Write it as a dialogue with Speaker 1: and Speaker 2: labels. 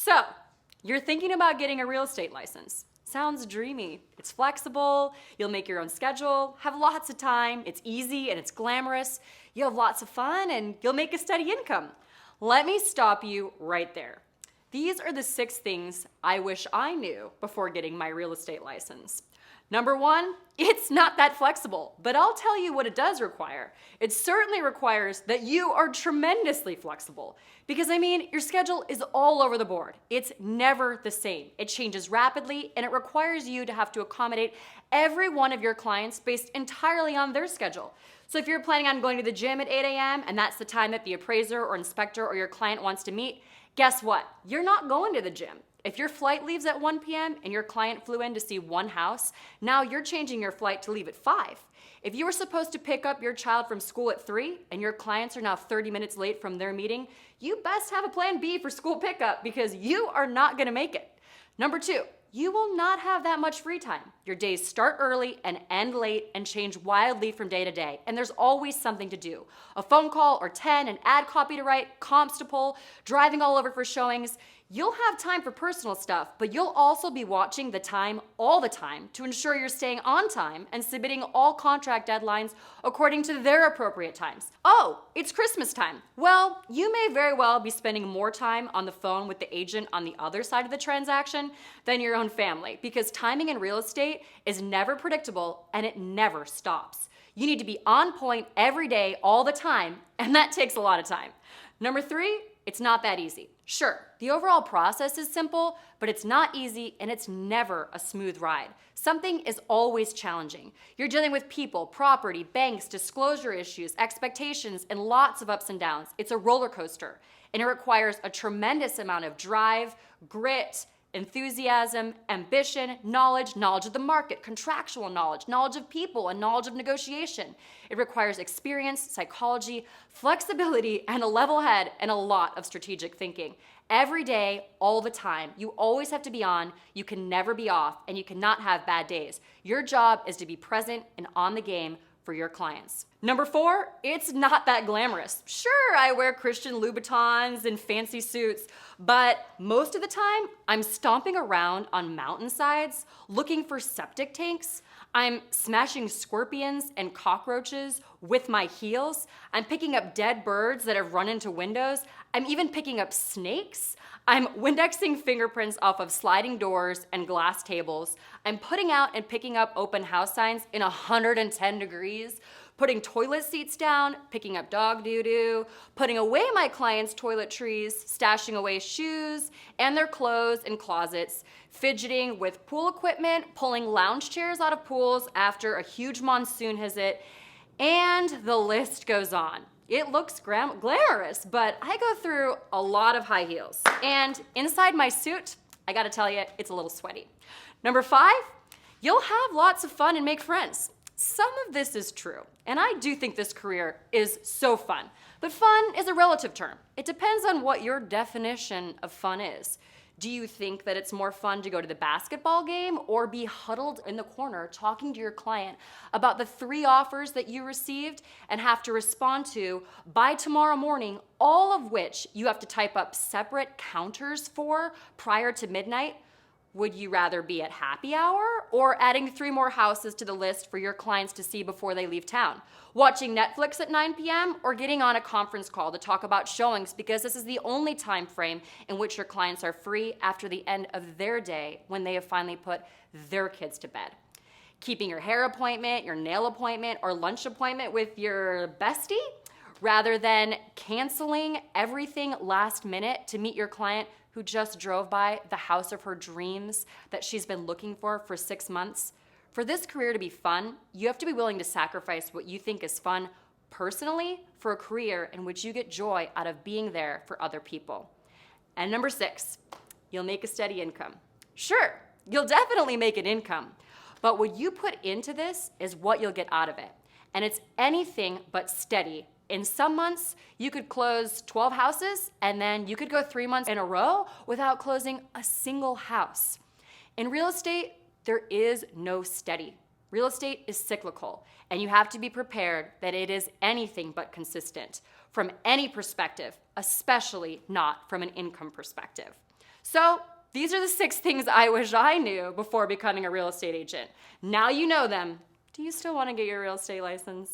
Speaker 1: So, you're thinking about getting a real estate license. Sounds dreamy. It's flexible, you'll make your own schedule, have lots of time, it's easy and it's glamorous, you'll have lots of fun, and you'll make a steady income. Let me stop you right there. These are the 6 things I wish I knew before getting my real estate license. Number 1, it's not that flexible, but I'll tell you what it does require. It certainly requires that you are tremendously flexible because, your schedule is all over the board. It's never the same. It changes rapidly, and it requires you to have to accommodate every one of your clients based entirely on their schedule. So if you're planning on going to the gym at 8 a.m. and that's the time that the appraiser or inspector or your client wants to meet, guess what? You're not going to the gym. If your flight leaves at 1 p.m. and your client flew in to see one house, now you're changing your flight to leave at 5. If you were supposed to pick up your child from school at 3 and your clients are now 30 minutes late from their meeting, you best have a plan B for school pickup because you are not gonna make it. Number 2, you will not have that much free time. Your days start early and end late and change wildly from day to day, and there's always something to do. A phone call or 10, an ad copy to write, comps to pull, driving all over for showings. You'll have time for personal stuff, but you'll also be watching the time all the time to ensure you're staying on time and submitting all contract deadlines according to their appropriate times. Oh, it's Christmas time. Well, you may very well be spending more time on the phone with the agent on the other side of the transaction than your own family because timing in real estate is never predictable and it never stops. You need to be on point every day, all the time, and that takes a lot of time. Number 3, it's not that easy. Sure, the overall process is simple, but it's not easy and it's never a smooth ride. Something is always challenging. You're dealing with people, property, banks, disclosure issues, expectations, and lots of ups and downs. It's a roller coaster, and it requires a tremendous amount of drive, grit, enthusiasm, ambition, knowledge of the market, contractual knowledge of people, and knowledge of negotiation. It requires experience, psychology, flexibility, and a level head, and a lot of strategic thinking. Every day, all the time, you always have to be on, you can never be off, and you cannot have bad days. Your job is to be present and on the game for your clients. Number 4, it's not that glamorous. Sure, I wear Christian Louboutins and fancy suits, but most of the time, I'm stomping around on mountainsides looking for septic tanks. I'm smashing scorpions and cockroaches with my heels. I'm picking up dead birds that have run into windows. I'm even picking up snakes. I'm Windexing fingerprints off of sliding doors and glass tables. I'm putting out and picking up open house signs in 110 degrees, putting toilet seats down, picking up dog doo-doo, putting away my clients' toiletries, stashing away shoes and their clothes in closets, fidgeting with pool equipment, pulling lounge chairs out of pools after a huge monsoon has hit, and the list goes on. It looks glamorous, but I go through a lot of high heels. And inside my suit, I gotta tell you, it's a little sweaty. Number 5, you'll have lots of fun and make friends. Some of this is true, and I do think this career is so fun. But fun is a relative term. It depends on what your definition of fun is. Do you think that it's more fun to go to the basketball game or be huddled in the corner talking to your client about the 3 offers that you received and have to respond to by tomorrow morning, all of which you have to type up separate counters for prior to midnight? Would you rather be at happy hour or adding 3 more houses to the list for your clients to see before they leave town? Watching Netflix at 9 p.m. or getting on a conference call to talk about showings because this is the only time frame in which your clients are free after the end of their day when they have finally put their kids to bed? Keeping your hair appointment, your nail appointment, or lunch appointment with your bestie rather than canceling everything last minute to meet your client who just drove by the house of her dreams that she's been looking for 6 months. For this career to be fun, you have to be willing to sacrifice what you think is fun personally for a career in which you get joy out of being there for other people. And number 6, you'll make a steady income. Sure, you'll definitely make an income, but what you put into this is what you'll get out of it. And it's anything but steady. In some months, you could close 12 houses, and then you could go 3 months in a row without closing a single house. In real estate, there is no steady. Real estate is cyclical, and you have to be prepared that it is anything but consistent from any perspective, especially not from an income perspective. So, these are the 6 things I wish I knew before becoming a real estate agent. Now you know them. Do you still want to get your real estate license?